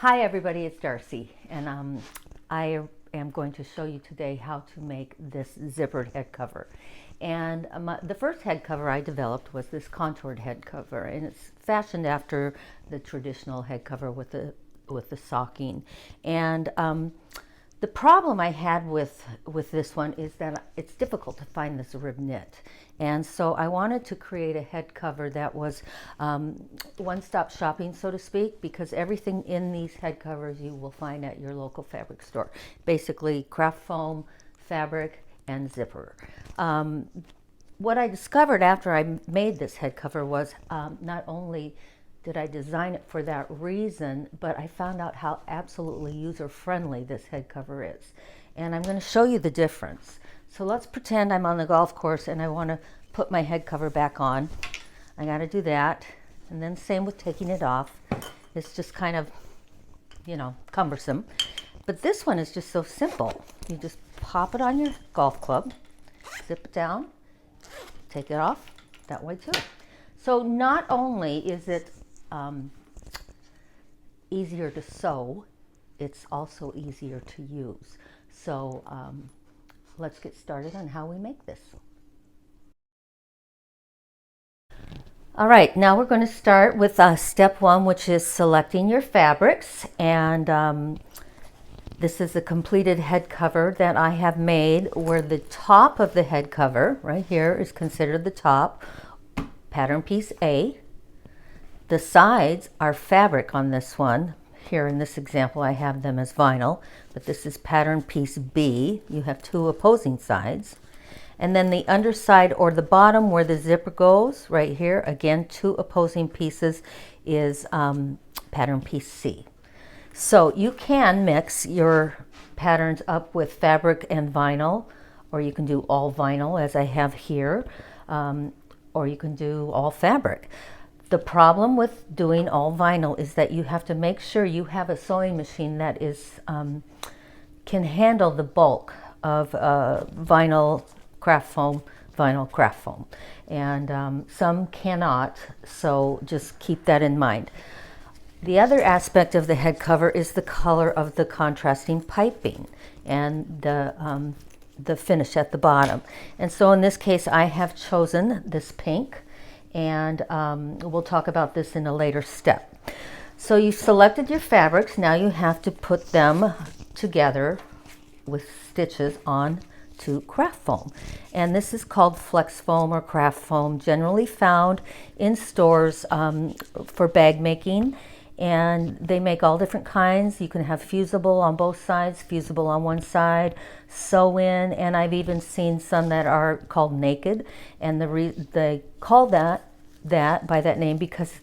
Hi everybody, it's Darcy, and I am going to show you today how to make this zippered head cover. And the first head cover I developed was this contoured head cover, and it's fashioned after the traditional head cover with the socking. And the problem I had with this one is that it's difficult to find this rib knit. And so I wanted to create a head cover that was one-stop shopping, so to speak, because everything in these head covers you will find at your local fabric store. Basically craft foam, fabric, and zipper. What I discovered after I made this head cover was not only did I design it for that reason, but I found out how absolutely user-friendly this head cover is. And I'm going to show you the difference. So let's pretend I'm on the golf course and I want to put my head cover back on. I got to do that. And then same with taking it off. It's just kind of, cumbersome. But this one is just so simple. You just pop it on your golf club, zip it down, take it off that way too. So not only is it easier to sew, it's also easier to use. So let's get started on how we make this. All right, now we're going to start with step one, which is selecting your fabrics. And this is a completed head cover that I have made, where the top of the head cover right here is considered the top, pattern piece A. The sides are fabric on this one. Here in this example I have them as vinyl, but this is pattern piece B. You have two opposing sides. And then the underside, or the bottom where the zipper goes, right here, again, two opposing pieces, is pattern piece C. So you can mix your patterns up with fabric and vinyl, or you can do all vinyl as I have here, or you can do all fabric. The problem with doing all vinyl is that you have to make sure you have a sewing machine that is can handle the bulk of vinyl craft foam, and some cannot, so just keep that in mind. The other aspect of the head cover is the color of the contrasting piping and the finish at the bottom. And so in this case I have chosen this pink, and we'll talk about this in a later step. So you selected your fabrics. Now you have to put them together with stitches on to craft foam, and this is called flex foam or craft foam, generally found in stores for bag making, and they make all different kinds. You can have fusible on both sides, fusible on one side, sew in, and I've even seen some that are called naked, and they call that by that name because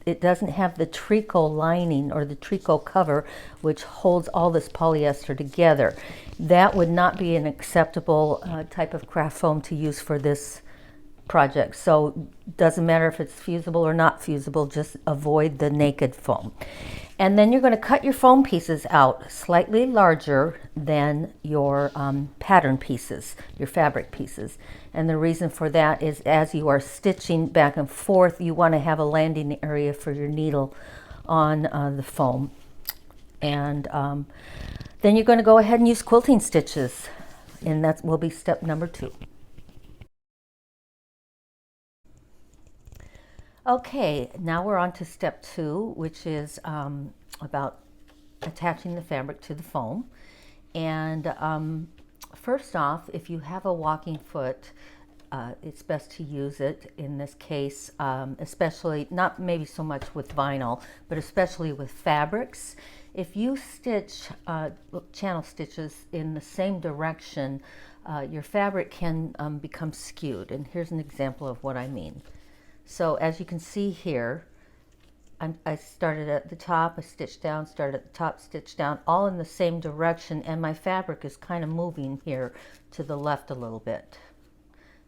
it doesn't have the tricot lining or the tricot cover, which holds all this polyester together. That would not be an acceptable type of craft foam to use for this project. So doesn't matter if it's fusible or not fusible, just avoid the naked foam. And then you're going to cut your foam pieces out slightly larger than your pattern pieces, your fabric pieces. And the reason for that is as you are stitching back and forth, you want to have a landing area for your needle on the foam. And then you're going to go ahead and use quilting stitches, and that will be step number 2. Okay, now we're on to step 2, which is about attaching the fabric to the foam. And first off, if you have a walking foot, it's best to use it in this case, especially, not maybe so much with vinyl, but especially with fabrics. If you stitch channel stitches in the same direction, your fabric can become skewed. And here's an example of what I mean. So as you can see here, I started at the top, I stitched down, started at the top, stitched down, all in the same direction, and my fabric is kind of moving here to the left a little bit.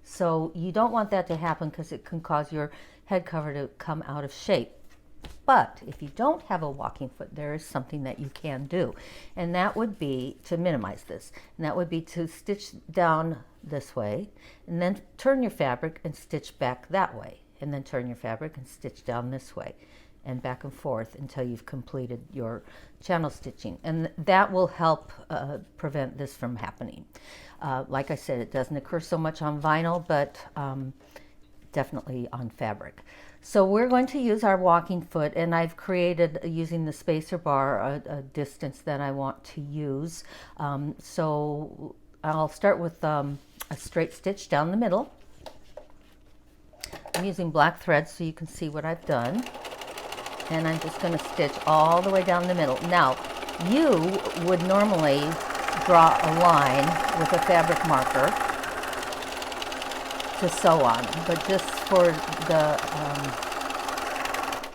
So you don't want that to happen because it can cause your head cover to come out of shape. But if you don't have a walking foot, there is something that you can do, and that would be to minimize this, and that would be to stitch down this way, and then turn your fabric and stitch back that way, and then turn your fabric and stitch down this way. and back and forth until you've completed your channel stitching, and that will help prevent this from happening. Like I said, it doesn't occur so much on vinyl, but definitely on fabric. So we're going to use our walking foot, and I've created, using the spacer bar, a distance that I want to use. So I'll start with a straight stitch down the middle. I'm using black thread so you can see what I've done. And I'm just going to stitch all the way down the middle. Now, you would normally draw a line with a fabric marker to sew on, but just for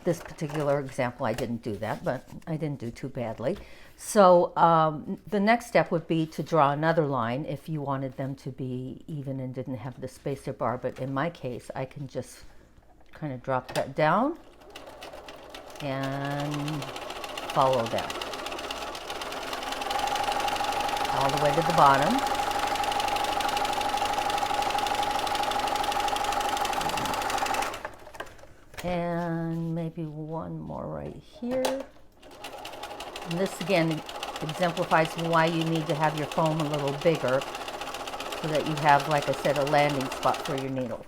this particular example, I didn't do that, but I didn't do too badly. So the next step would be to draw another line if you wanted them to be even and didn't have the spacer bar, but in my case, I can just kind of drop that down and follow that all the way to the bottom. And maybe one more right here. And this again exemplifies why you need to have your foam a little bigger so that you have, like I said, a landing spot for your needle.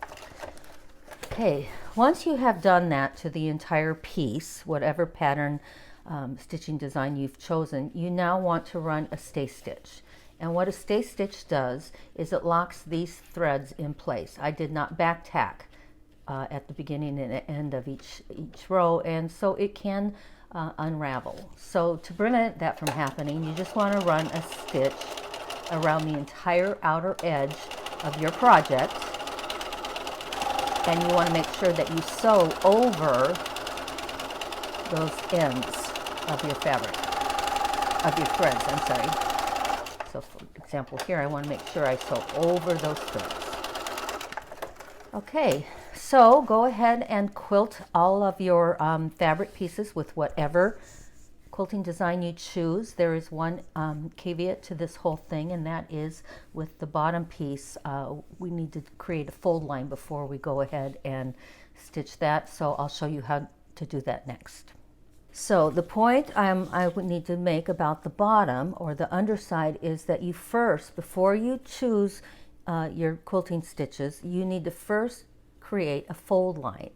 Okay, once you have done that to the entire piece, whatever pattern stitching design you've chosen, you now want to run a stay stitch. And what a stay stitch does is it locks these threads in place. I did not back tack at the beginning and end of each row, and so it can unravel. So to prevent that from happening, you just want to run a stitch around the entire outer edge of your project, and you want to make sure that you sew over those ends of your fabric, of your threads, I'm sorry. So for example here, I want to make sure I sew over those threads. Okay, so go ahead and quilt all of your fabric pieces with whatever quilting design you choose. There is one caveat to this whole thing, and that is with the bottom piece, we need to create a fold line before we go ahead and stitch that. So I'll show you how to do that next. So the point I would need to make about the bottom or the underside is that you first, before you choose your quilting stitches, you need to first create a fold line.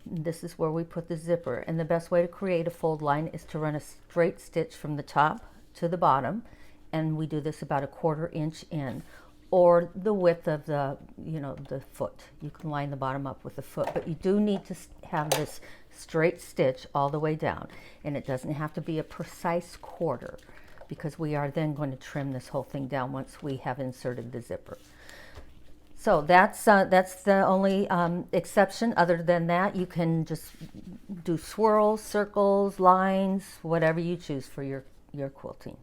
This is where we put the zipper, and the best way to create a fold line is to run a straight stitch from the top to the bottom, and we do this about 1/4 inch in, or the width of the the foot. You can line the bottom up with the foot, but you do need to have this straight stitch all the way down, and it doesn't have to be a precise 1/4, because we are then going to trim this whole thing down once we have inserted the zipper. So that's the only exception. Other than that, you can just do swirls, circles, lines, whatever you choose for your quilting.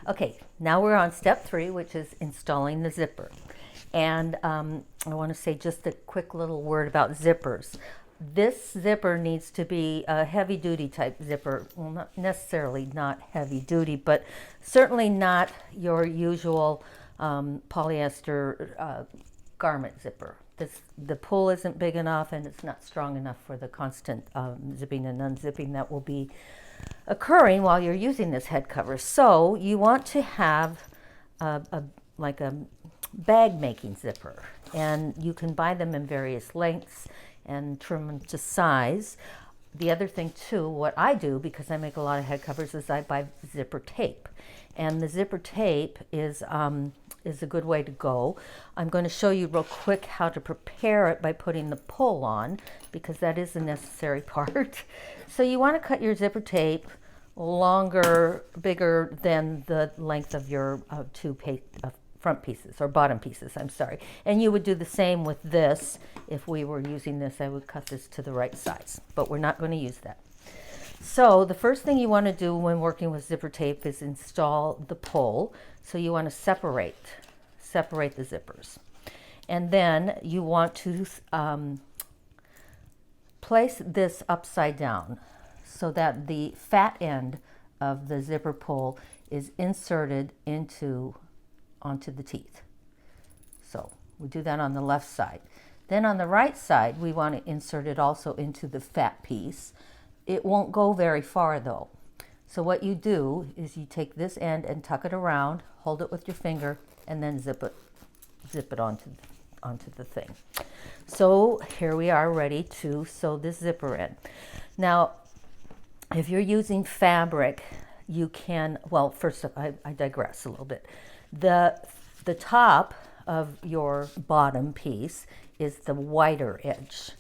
Okay, now we're on step 3, which is installing the zipper. And I want to say just a quick little word about zippers. This zipper needs to be a heavy-duty type zipper. Well, not necessarily not heavy-duty, but certainly not your usual polyester garment zipper. The pull isn't big enough, and it's not strong enough for the constant zipping and unzipping that will be occurring while you're using this head cover. So you want to have like a bag making zipper, and you can buy them in various lengths and trim them to size. The other thing too, what I do, because I make a lot of head covers, is I buy zipper tape, and the zipper tape is a good way to go. I'm going to show you real quick how to prepare it by putting the pull on, because that is a necessary part. So you want to cut your zipper tape longer, bigger than the length of your front pieces, or bottom pieces, I'm sorry. And you would do the same with this. If we were using this, I would cut this to the right size, but we're not going to use that. So the first thing you want to do when working with zipper tape is install the pull. So you want to separate the zippers. And then you want to place this upside down so that the fat end of the zipper pull is inserted onto the teeth. So we do that on the left side. Then on the right side, we want to insert it also into the fat piece. It won't go very far though. So what you do is you take this end and tuck it around, hold it with your finger, and then zip it onto the thing. So here we are ready to sew this zipper in. Now, if you're using fabric, you can, well, first I digress a little bit. The top of your bottom piece is the wider edge,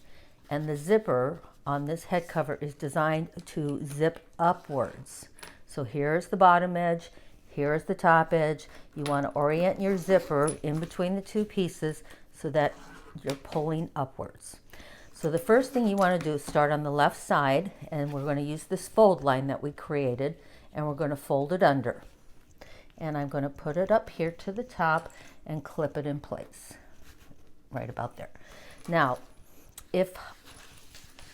and the zipper on this head cover is designed to zip upwards. So here's the bottom edge, here's the top edge. You want to orient your zipper in between the two pieces so that you're pulling upwards. So the first thing you want to do is start on the left side, and we're going to use this fold line that we created, and we're going to fold it under. And I'm going to put it up here to the top and clip it in place, right about there. Now, if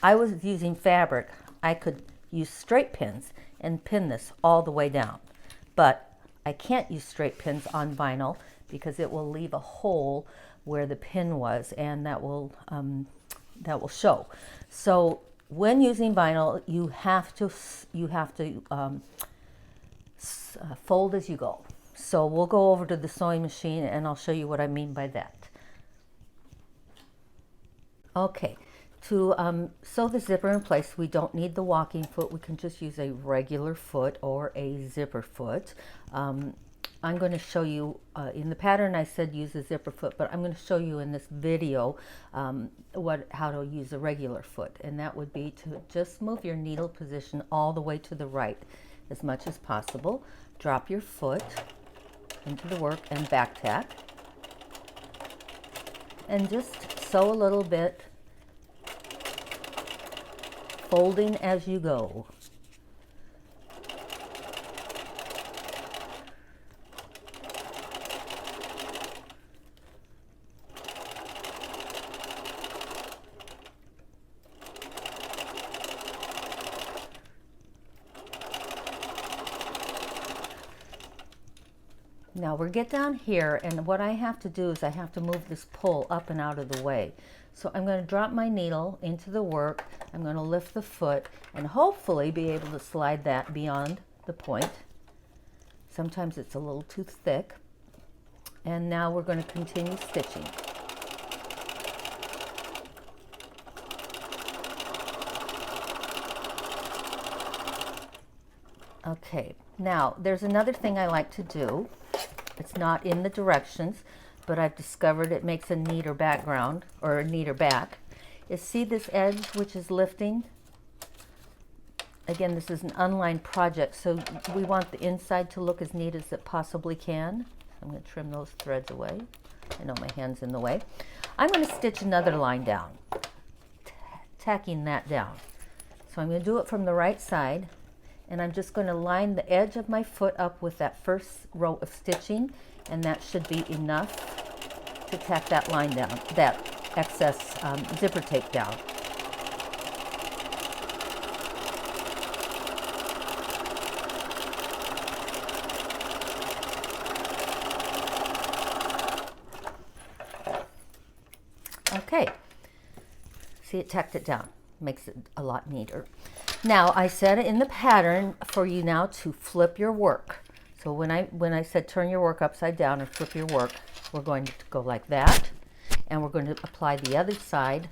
I was using fabric, I could use straight pins and pin this all the way down. But I can't use straight pins on vinyl because it will leave a hole where the pin was, and that will show. So when using vinyl, you have to fold as you go. So we'll go over to the sewing machine and I'll show you what I mean by that. Okay, to sew the zipper in place, we don't need the walking foot. We can just use a regular foot or a zipper foot. I'm going to show you, in the pattern I said use a zipper foot, but I'm going to show you in this video how to use a regular foot. And that would be to just move your needle position all the way to the right as much as possible. Drop your foot into the work and back tack. And just sew a little bit, folding as you go. Now we'll get down here, and what I have to do is I have to move this pull up and out of the way. So I'm going to drop my needle into the work, I'm going to lift the foot, and hopefully be able to slide that beyond the point. Sometimes it's a little too thick. And now we're going to continue stitching. Okay, now there's another thing I like to do. It's not in the directions, but I've discovered it makes a neater background, or a neater back, is see this edge which is lifting? Again, this is an unlined project, so we want the inside to look as neat as it possibly can. I'm going to trim those threads away. I know my hand's in the way. I'm going to stitch another line down, tacking that down. So I'm going to do it from the right side, and I'm just going to line the edge of my foot up with that first row of stitching, and that should be enough to tack that line down, that excess zipper tape down. Okay, see, it tacked it down, makes it a lot neater. Now I said in the pattern for you now to flip your work. So when I said turn your work upside down or flip your work, we're going to go like that, and we're going to apply the other side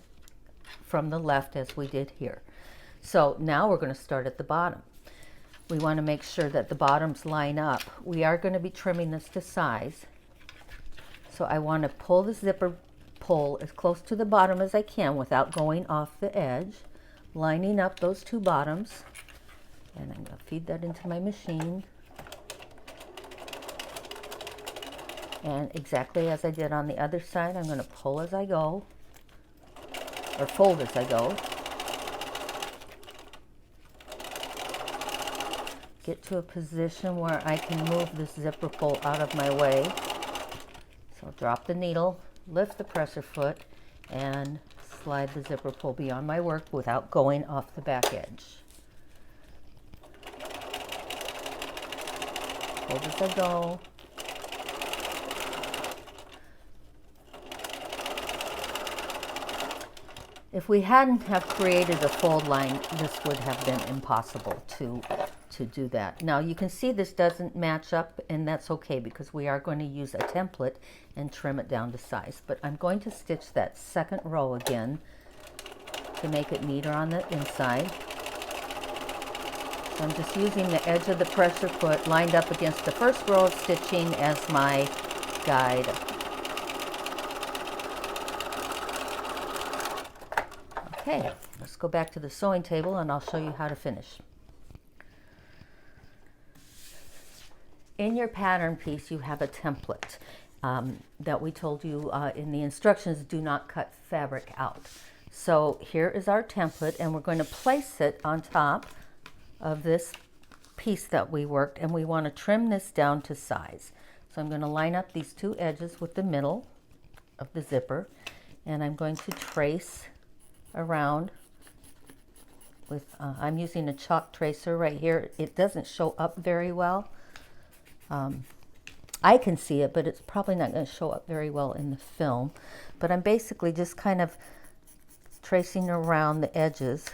from the left as we did here. So now we're going to start at the bottom. We want to make sure that the bottoms line up. We are going to be trimming this to size. So I want to pull the zipper pull as close to the bottom as I can without going off the edge, lining up those two bottoms, and I'm going to feed that into my machine. And exactly as I did on the other side, I'm going to pull as I go, or fold as I go. Get to a position where I can move this zipper pull out of my way. So drop the needle, lift the presser foot, and slide the zipper pull beyond my work without going off the back edge. Hold as I go. If we hadn't have created a fold line, this would have been impossible to do that. Now you can see this doesn't match up, and that's okay because we are going to use a template and trim it down to size. But I'm going to stitch that second row again to make it neater on the inside. So I'm just using the edge of the pressure foot lined up against the first row of stitching as my guide. Okay, let's go back to the sewing table and I'll show you how to finish. In your pattern piece, you have a template that we told you in the instructions, do not cut fabric out. So here is our template, and we're going to place it on top of this piece that we worked, and we want to trim this down to size. So I'm going to line up these two edges with the middle of the zipper, and I'm going to trace around with, I'm using a chalk tracer right here. It doesn't show up very well. I can see it, but it's probably not going to show up very well in the film. But I'm basically just kind of tracing around the edges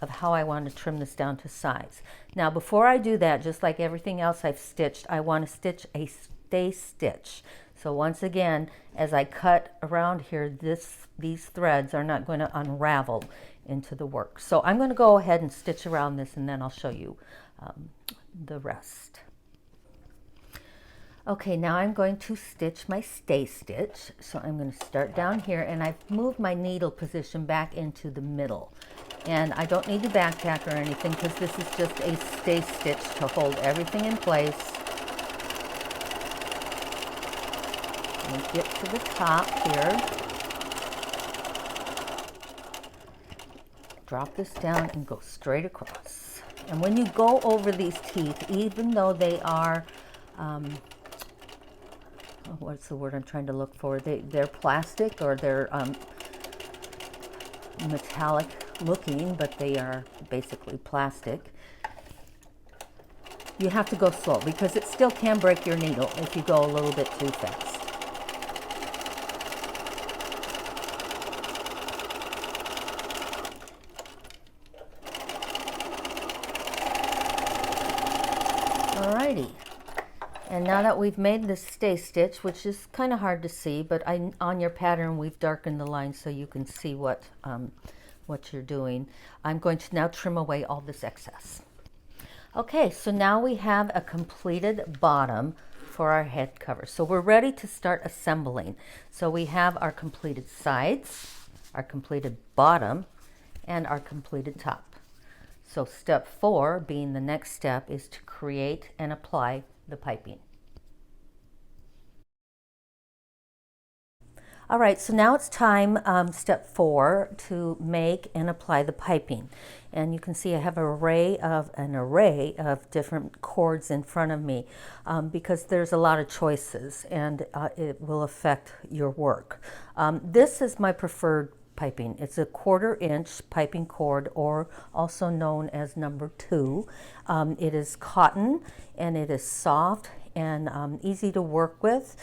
of how I want to trim this down to size. Now, before I do that, just like everything else I've stitched, I want to stitch a stay stitch. So once again, as I cut around here, these threads are not going to unravel into the work. So I'm going to go ahead and stitch around this, and then I'll show you the rest. Okay, now I'm going to stitch my stay stitch. So I'm going to start down here, and I've moved my needle position back into the middle. And I don't need to backtack or anything because this is just a stay stitch to hold everything in place. And get to the top here. Drop this down and go straight across. And when you go over these teeth, even though they are, what's the word I'm trying to look for? They're plastic, or they're metallic looking, but they are basically plastic. You have to go slow because it still can break your needle if you go a little bit too fast. Alrighty, and now that we've made this stay stitch, which is kind of hard to see, but on your pattern we've darkened the line so you can see what you're doing. I'm going to now trim away all this excess. Okay, so now we have a completed bottom for our head cover. So we're ready to start assembling. So we have our completed sides, our completed bottom, and our completed top. So step 4, being the next step, is to create and apply the piping. All right, so now it's time, step 4, to make and apply the piping. And you can see I have an array of different cords in front of me because there's a lot of choices, and it will affect your work. This is my preferred piping. It's a 1/4 inch piping cord, or also known as number 2. It is cotton, and it is soft and easy to work with.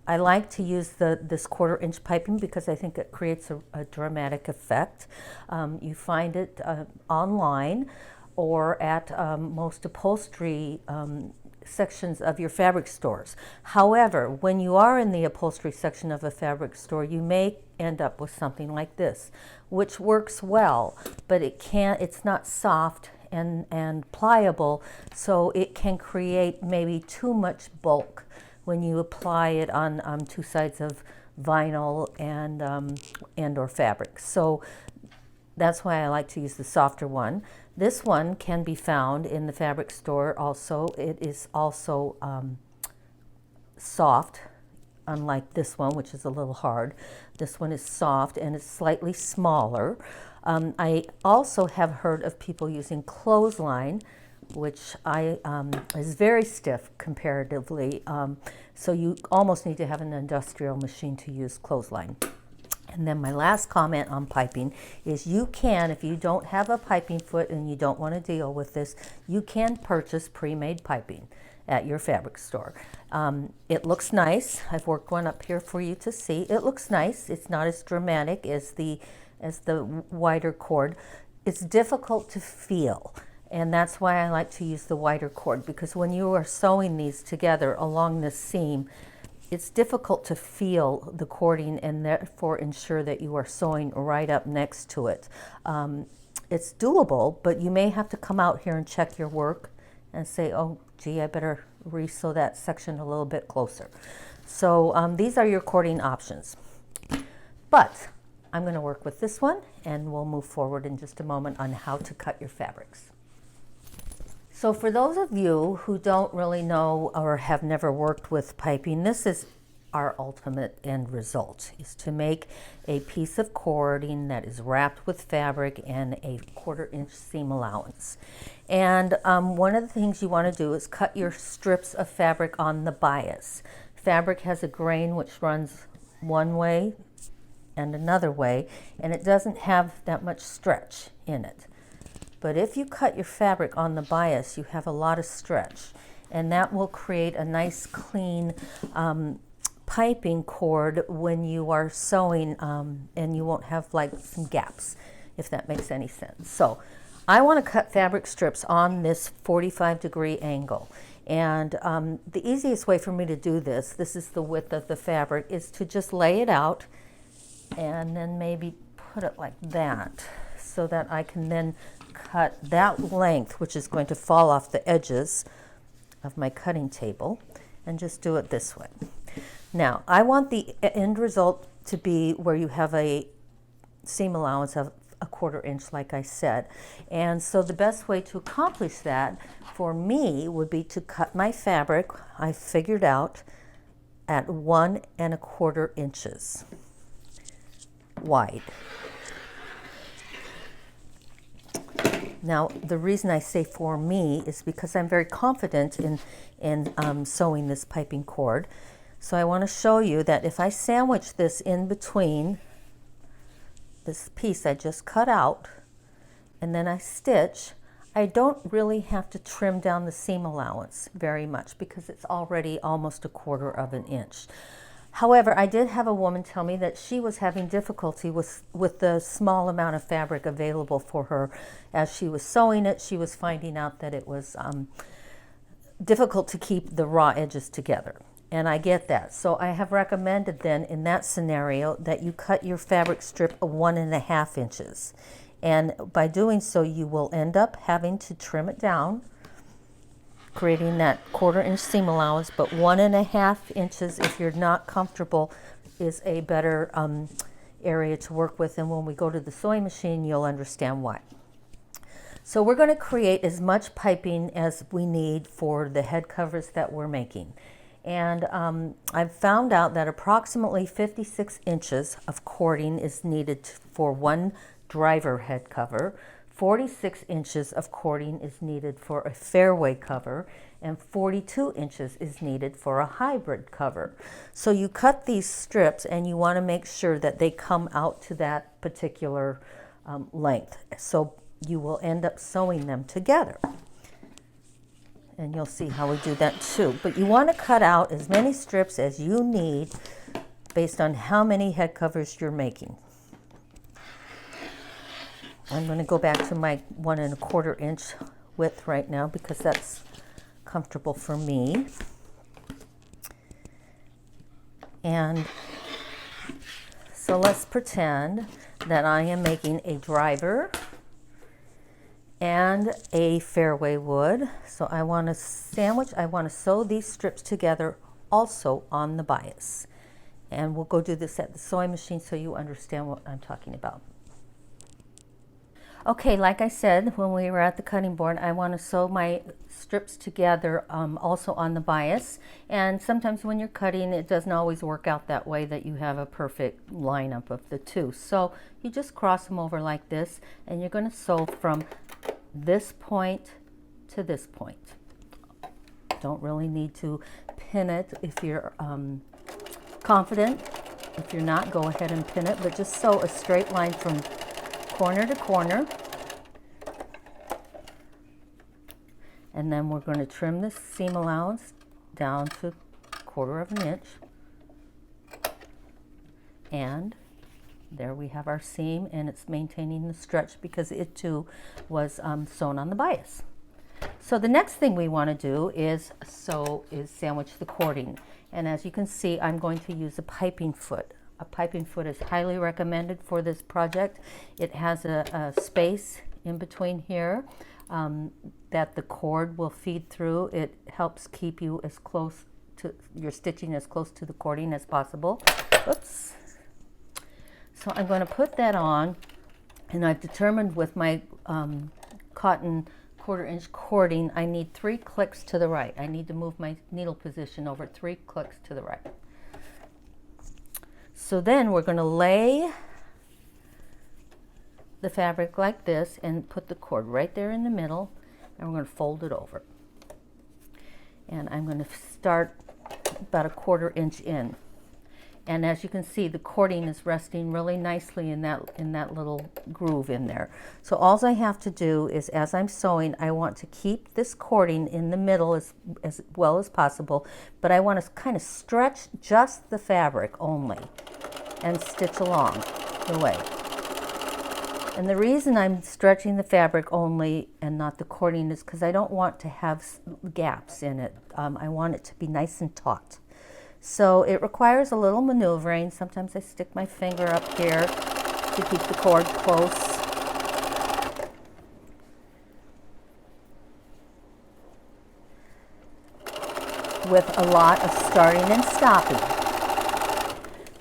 I like to use this 1/4 inch piping because I think it creates a dramatic effect. You find it online or at most upholstery sections of your fabric stores. However, when you are in the upholstery section of a fabric store, you may end up with something like this, which works well, but it's not soft and pliable, so it can create maybe too much bulk when you apply it on two sides of vinyl and or fabric. So that's why I like to use the softer one. This one can be found in the fabric store also. It is also soft, unlike this one, which is a little hard. This one is soft and it's slightly smaller. I also have heard of people using clothesline, which is very stiff comparatively. So you almost need to have an industrial machine to use clothesline. And then my last comment on piping is you can, if you don't have a piping foot and you don't want to deal with this, you can purchase pre-made piping at your fabric store. It looks nice. I've worked one up here for you to see. It looks nice. It's not as dramatic as the wider cord. It's difficult to feel, and that's why I like to use the wider cord, because when you are sewing these together along this seam, it's difficult to feel the cording and therefore ensure that you are sewing right up next to it. It's doable, but you may have to come out here and check your work and say, oh, gee, I better re-sew that section a little bit closer. So these are your cording options. But I'm going to work with this one, and we'll move forward in just a moment on how to cut your fabrics. So for those of you who don't really know or have never worked with piping, this is our ultimate end result, is to make a piece of cording that is wrapped with fabric and a 1/4 inch seam allowance. And one of the things you want to do is cut your strips of fabric on the bias. Fabric has a grain which runs one way and another way, and it doesn't have that much stretch in it. But if you cut your fabric on the bias, you have a lot of stretch, and that will create a nice clean piping cord when you are sewing, and you won't have like some gaps, if that makes any sense. So I want to cut fabric strips on this 45-degree angle, and the easiest way for me to do this is the width of the fabric, is to just lay it out and then maybe put it like that, so that I can then cut that length, which is going to fall off the edges of my cutting table, and just do it this way. Now, I want the end result to be where you have a seam allowance of a 1/4 inch, like I said. And so the best way to accomplish that for me would be to cut my fabric, I figured out, at 1 1/4 inches wide. Now, the reason I say for me is because I'm very confident in sewing this piping cord. So I want to show you that if I sandwich this in between this piece I just cut out, and then I stitch, I don't really have to trim down the seam allowance very much, because it's already almost a 1/4 inch. However, I did have a woman tell me that she was having difficulty with the small amount of fabric available for her. As she was sewing it, she was finding out that it was difficult to keep the raw edges together. And I get that. So I have recommended then in that scenario that you cut your fabric strip 1 1/2 inches. And by doing so, you will end up having to trim it down, creating that 1/4 inch seam allowance, but 1 1/2 inches, if you're not comfortable, is a better area to work with. And when we go to the sewing machine, you'll understand why. So we're going to create as much piping as we need for the head covers that we're making. And I've found out that approximately 56 inches of cording is needed for one driver head cover. 46 inches of cording is needed for a fairway cover, and 42 inches is needed for a hybrid cover. So you cut these strips, and you want to make sure that they come out to that particular length. So you will end up sewing them together. And you'll see how we do that too. But you want to cut out as many strips as you need based on how many head covers you're making. I'm going to go back to my 1 1/4 inch width right now, because that's comfortable for me. And so let's pretend that I am making a driver and a fairway wood. So I want to sew these strips together also on the bias. And we'll go do this at the sewing machine so you understand what I'm talking about. Okay, like I said, when we were at the cutting board, I want to sew my strips together also on the bias. And sometimes when you're cutting, it doesn't always work out that way, that you have a perfect lineup of the two. So you just cross them over like this, and you're going to sew from this point to this point. Don't really need to pin it if you're confident. If you're not, go ahead and pin it, but just sew a straight line from corner to corner. And then we're going to trim this seam allowance down to 1/4 of an inch. And there we have our seam, and it's maintaining the stretch because it too was sewn on the bias. So the next thing we want to do is sandwich the cording. And as you can see, I'm going to use a piping foot. A piping foot is highly recommended for this project. It has a space in between here that the cord will feed through. It helps keep you as close to your stitching as close to the cording as possible. Oops. So I'm going to put that on, and I've determined with my cotton 1/4 inch cording, I need 3 clicks to the right. I need to move my needle position over 3 clicks to the right. So then we're going to lay the fabric like this and put the cord right there in the middle, and we're going to fold it over. And I'm going to start about a 1/4 inch in. And as you can see, the cording is resting really nicely in that little groove in there. So all I have to do is, as I'm sewing, I want to keep this cording in the middle as well as possible, but I want to kind of stretch just the fabric only and stitch along the way. And the reason I'm stretching the fabric only and not the cording is because I don't want to have gaps in it. I want it to be nice and taut. So it requires a little maneuvering. Sometimes I stick my finger up here to keep the cord close. With a lot of starting and stopping.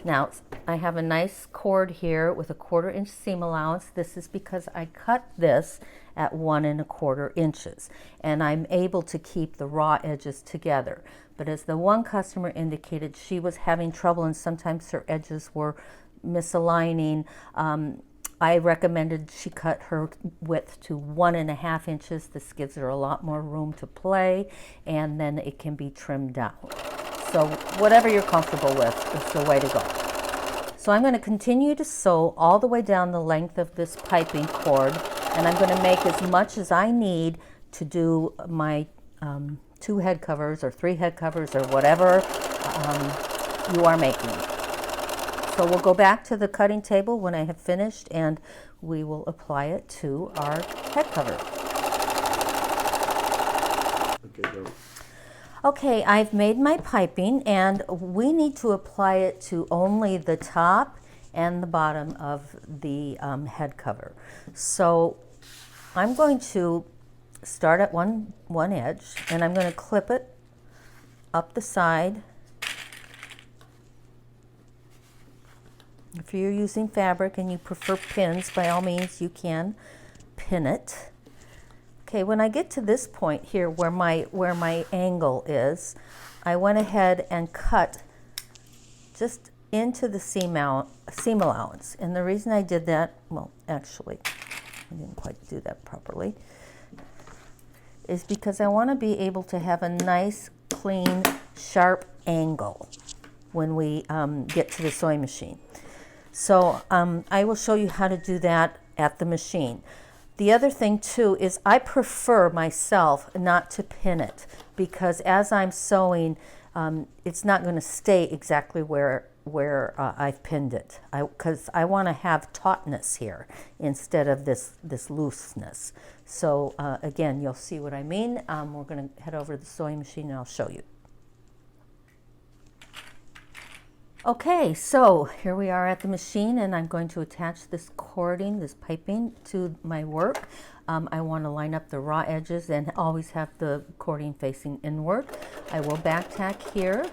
Now, I have a nice cord here with a 1/4 inch seam allowance. This is because I cut this at 1 1/4 inches, and I'm able to keep the raw edges together. But as the one customer indicated, she was having trouble and sometimes her edges were misaligning. I recommended she cut her width to 1 1/2 inches. This gives her a lot more room to play, and then it can be trimmed down. So whatever you're comfortable with is the way to go. So I'm going to continue to sew all the way down the length of this piping cord, and I'm going to make as much as I need to do my 2 head covers or 3 head covers or whatever you are making. So we'll go back to the cutting table when I have finished, and we will apply it to our head cover. Okay, go. Okay, I've made my piping, and we need to apply it to only the top and the bottom of the head cover. So I'm going to start at one edge, and I'm going to clip it up the side. If you're using fabric and you prefer pins, by all means you can pin it. Okay, when I get to this point here where my angle is, I went ahead and cut just into the seam allowance. And the reason I did that, well, actually, I didn't quite do that properly, is because I want to be able to have a nice, clean, sharp angle when we get to the sewing machine. So I will show you how to do that at the machine. The other thing too is I prefer myself not to pin it, because as I'm sewing, it's not going to stay exactly where I've pinned it, because I want to have tautness here instead of this looseness. So again, you'll see what I mean. We're going to head over to the sewing machine and I'll show you. Okay, so here we are at the machine, and I'm going to attach this cording, this piping, to my work. I want to line up the raw edges and always have the cording facing inward. I will back tack here,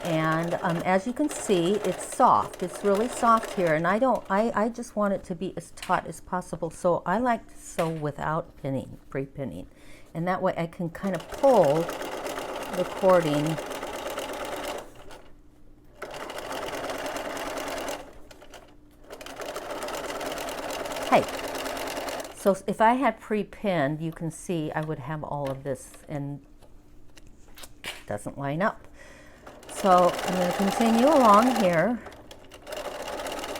and as you can see, it's soft. It's really soft here, and I just want it to be as taut as possible, so I like to sew without pinning, pre-pinning, and that way I can kind of pull the cording . Hey, so if I had pre-pinned, you can see I would have all of this, and it doesn't line up. So I'm going to continue along here,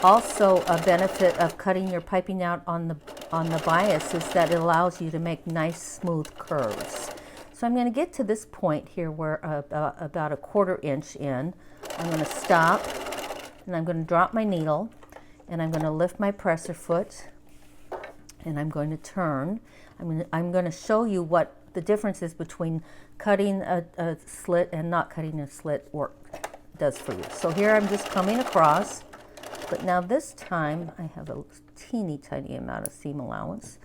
Also, a benefit of cutting your piping out on the bias is that it allows you to make nice smooth curves. So I'm going to get to this point here where about a 1/4 inch in. I'm going to stop and I'm going to drop my needle and I'm going to lift my presser foot and I'm going to turn. I'm going to show you what the difference is between cutting a slit and not cutting a slit does for you. So here I'm just coming across, but now this time I have a teeny tiny amount of seam allowance.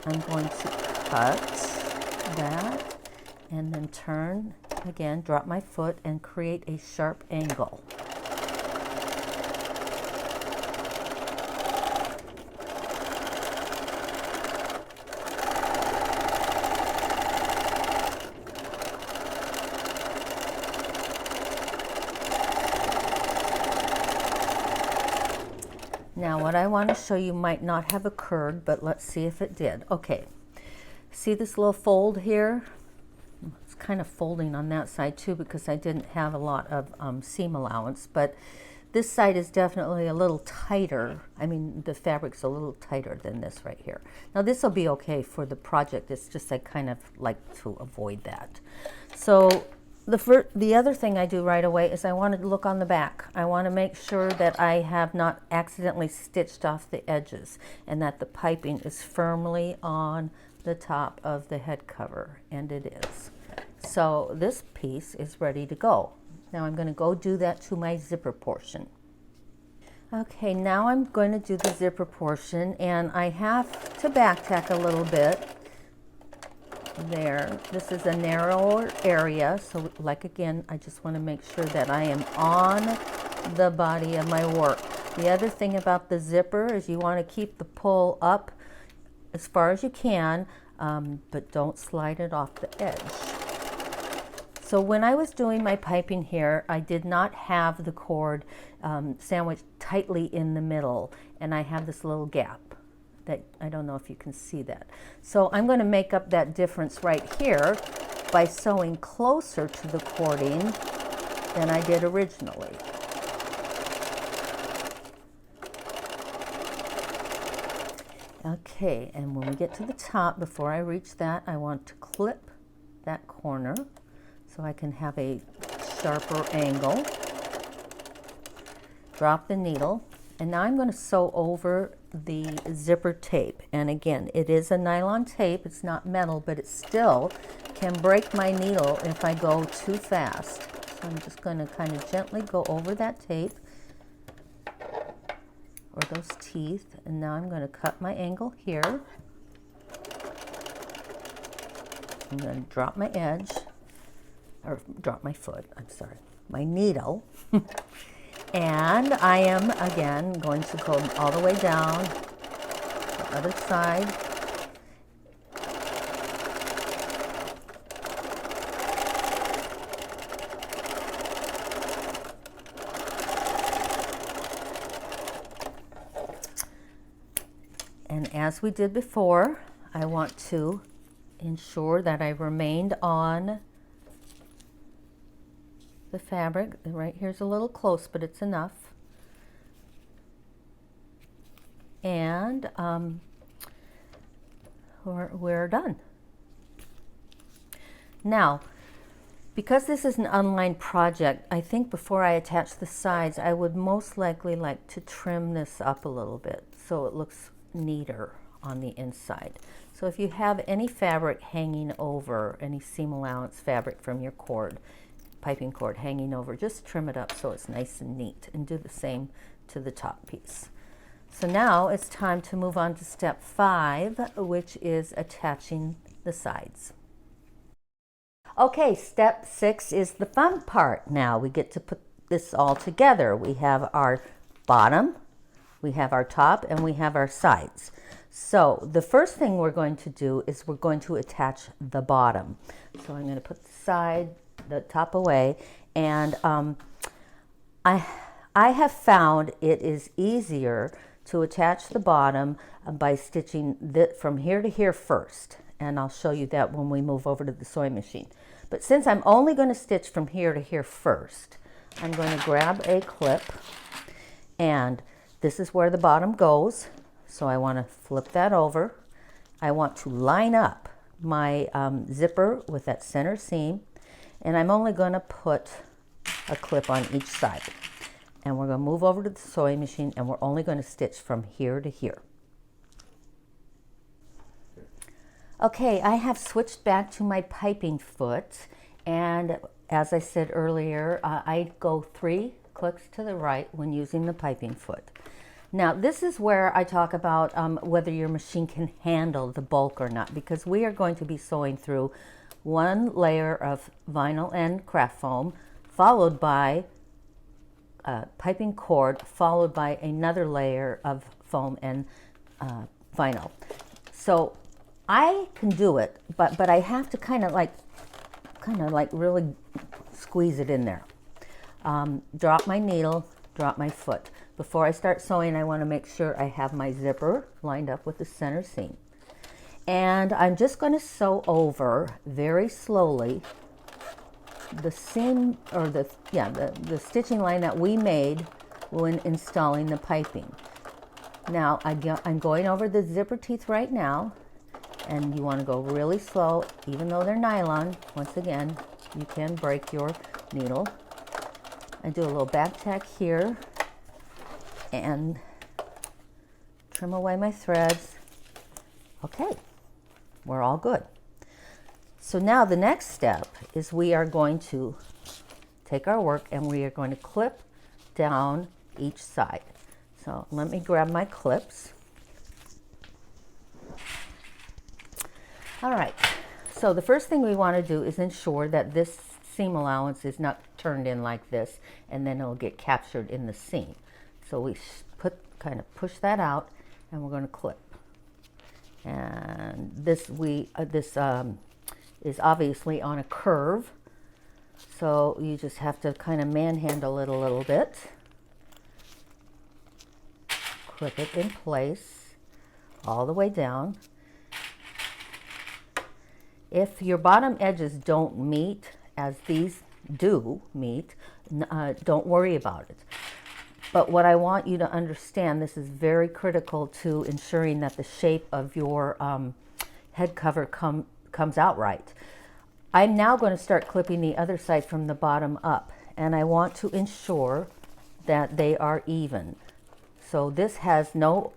I'm going to cut that and then turn again, drop my foot and create a sharp angle. Now what I want to show you might not have occurred, but let's see if it did. Okay, see this little fold here? It's kind of folding on that side too because I didn't have a lot of seam allowance, but this side is definitely a little tighter. I mean, the fabric's a little tighter than this right here. Now this will be okay for the project, it's just I kind of like to avoid that. So the other thing I do right away is I want to look on the back. I want to make sure that I have not accidentally stitched off the edges and that the piping is firmly on the top of the head cover, and it is. So this piece is ready to go. Now I'm going to go do that to my zipper portion. Okay, now I'm going to do the zipper portion, and I have to back tack a little bit. There, this is a narrower area, so like again, I just want to make sure that I am on the body of my work. The other thing about the zipper is you want to keep the pull up as far as you can, but don't slide it off the edge. So when I was doing my piping here, I did not have the cord sandwiched tightly in the middle, and I have this little gap. That I don't know if you can see that. So I'm going to make up that difference right here by sewing closer to the cording than I did originally. Okay, and when we get to the top, before I reach that, I want to clip that corner so I can have a sharper angle. Drop the needle, and now I'm going to sew over the zipper tape. And again, it is a nylon tape, it's not metal, but it still can break my needle if I go too fast. So I'm just going to kind of gently go over that tape or those teeth, and now I'm going to cut my angle here. I'm going to drop my edge, or drop my foot, I'm sorry, my needle. And I am, again, going to go all the way down the other side. And as we did before, I want to ensure that I remained on the fabric. Right here's a little close, but it's enough. And we're done. Now, because this is an unlined project, I think before I attach the sides, I would most likely like to trim this up a little bit so it looks neater on the inside. So if you have any fabric hanging over, any seam allowance fabric from your cord, piping cord hanging over, just trim it up so it's nice and neat, and do the same to the top piece. So now it's time to move on to step 5, which is attaching the sides. Okay, step 6 is the fun part. Now we get to put this all together. We have our bottom, we have our top, and we have our sides. So the first thing we're going to do is we're going to attach the bottom. So I'm going to put the top away, and I have found it is easier to attach the bottom by stitching from here to here first, and I'll show you that when we move over to the sewing machine. But since I'm only going to stitch from here to here first, I'm going to grab a clip and This is where the bottom goes. So I want to flip that over. I want to line up my zipper with that center seam, and I'm only going to put a clip on each side. And we're going to move over to the sewing machine, and we're only going to stitch from here to here. Okay, I have switched back to my piping foot, and as I said earlier, I go 3 clicks to the right when using the piping foot. Now, this is where I talk about whether your machine can handle the bulk or not, because we are going to be sewing through 1 layer of vinyl and craft foam, followed by piping cord, followed by another layer of foam and vinyl. So I can do it, but I have to kind of like really squeeze it in there. Drop my needle, drop my foot. Before I start sewing, I want to make sure I have my zipper lined up with the center seam. And I'm just going to sew over very slowly the seam, or the stitching line that we made when installing the piping. Now I'm going over the zipper teeth right now, and you want to go really slow, even though they're nylon. Once again, you can break your needle. I do a little back tack here and trim away my threads. Okay, we're all good. So now the next step is we are going to take our work and we are going to clip down each side. So let me grab my clips. All right, so the first thing we want to do is ensure that this seam allowance is not turned in like this, and then it'll get captured in the seam. So we kind of push that out, and we're going to clip. And this is obviously on a curve, so you just have to kind of manhandle it a little bit. Clip it in place all the way down. If your bottom edges don't meet, as these do meet, don't worry about it. But what I want you to understand, this is very critical to ensuring that the shape of your head cover comes out right. I'm now going to start clipping the other side from the bottom up, and I want to ensure that they are even. So this has no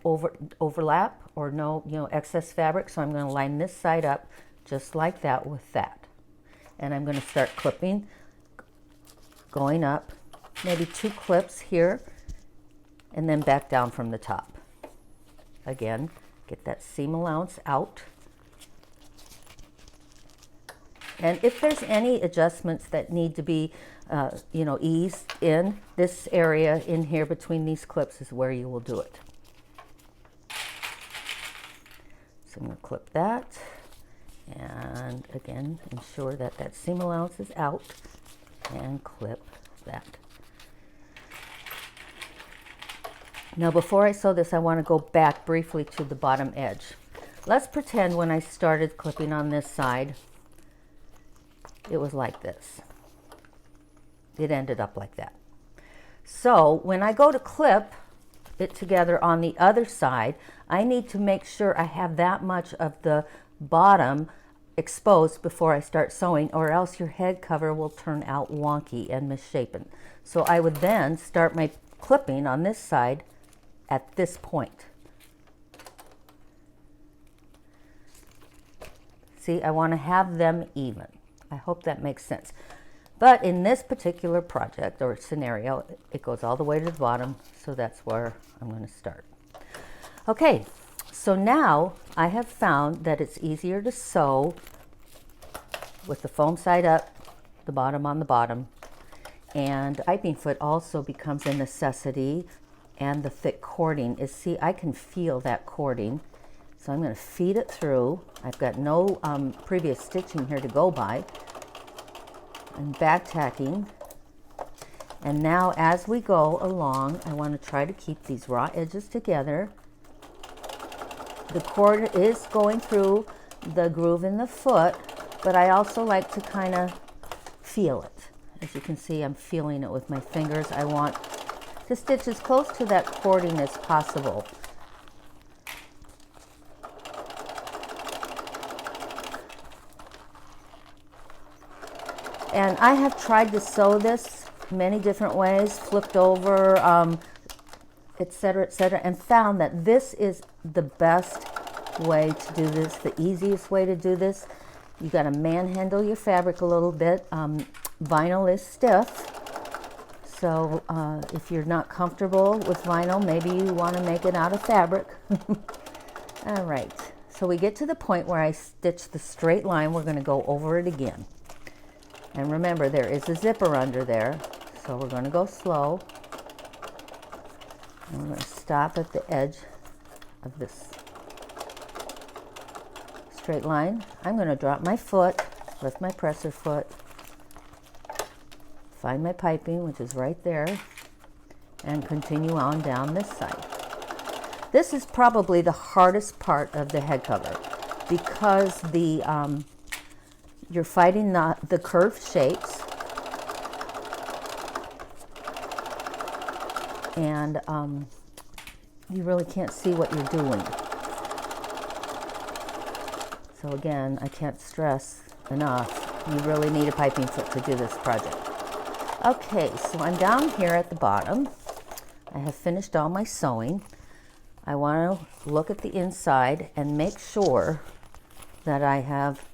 overlap or no excess fabric, so I'm going to line this side up just like that with that. And I'm going to start clipping, going up, maybe 2 clips here, and then back down from the top. Again, get that seam allowance out. And if there's any adjustments that need to be, eased in, this area in here between these clips is where you will do it. So I'm going to clip that. And again, ensure that that seam allowance is out, and clip that. Now before I sew this, I want to go back briefly to the bottom edge. Let's pretend when I started clipping on this side, it was like this. It ended up like that. So when I go to clip it together on the other side, I need to make sure I have that much of the bottom exposed before I start sewing, or else your head cover will turn out wonky and misshapen. So I would then start my clipping on this side at this point. See, I want to have them even. I hope that makes sense. But in this particular project or scenario, it goes all the way to the bottom, so that's where I'm going to start. Okay, so now I have found that it's easier to sew with the foam side up, the bottom on the bottom, and piping foot also becomes a necessity, and the thick cording is, see, I can feel that cording, so I'm going to feed it through. I've got no previous stitching here to go by. I'm back tacking, and now as we go along, I want to try to keep these raw edges together. The cord is going through the groove in the foot, but I also like to kind of feel it. As you can see, I'm feeling it with my fingers. I want to stitch as close to that cording as possible. And I have tried to sew this many different ways, flipped over, etc., and found that this is the best way to do this, the easiest way to do this. You got to manhandle your fabric a little bit. Vinyl is stiff, so if you're not comfortable with vinyl, maybe you want to make it out of fabric. All right, so we get to the point where I stitch the straight line. We're going to go over it again. And remember, there is a zipper under there, so we're going to go slow. And we're going to stop at the edge of this straight line. I'm going to drop my foot, lift my presser foot, find my piping, which is right there, and continue on down this side. This is probably the hardest part of the head cover because you're fighting the curved shapes, and you really can't see what you're doing. So again, I can't stress enough, you really need a piping foot to do this project. Okay, so I'm down here at the bottom. I have finished all my sewing. I want to look at the inside and make sure that I have